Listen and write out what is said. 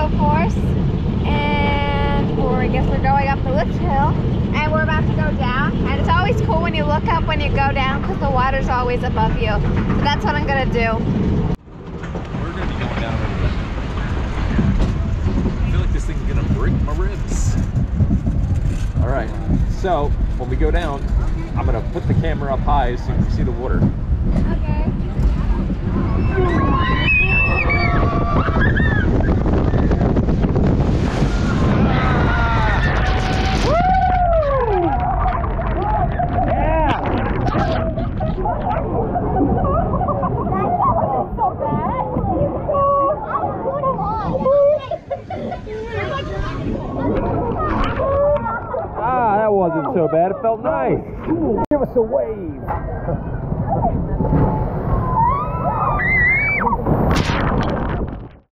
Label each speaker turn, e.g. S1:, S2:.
S1: Tidal Force, and I guess we're going up the lift hill, and we're about to go down. And it's always cool when you look up when you go down because the water's always above you. So that's what I'm gonna do.
S2: We're gonna be going down over there. I feel like this thing's gonna break my ribs. All right, so when we go down, I'm gonna put the camera up high so you can see the water.
S1: Okay.
S2: Ah, that wasn't so bad. It felt nice. Give us a wave.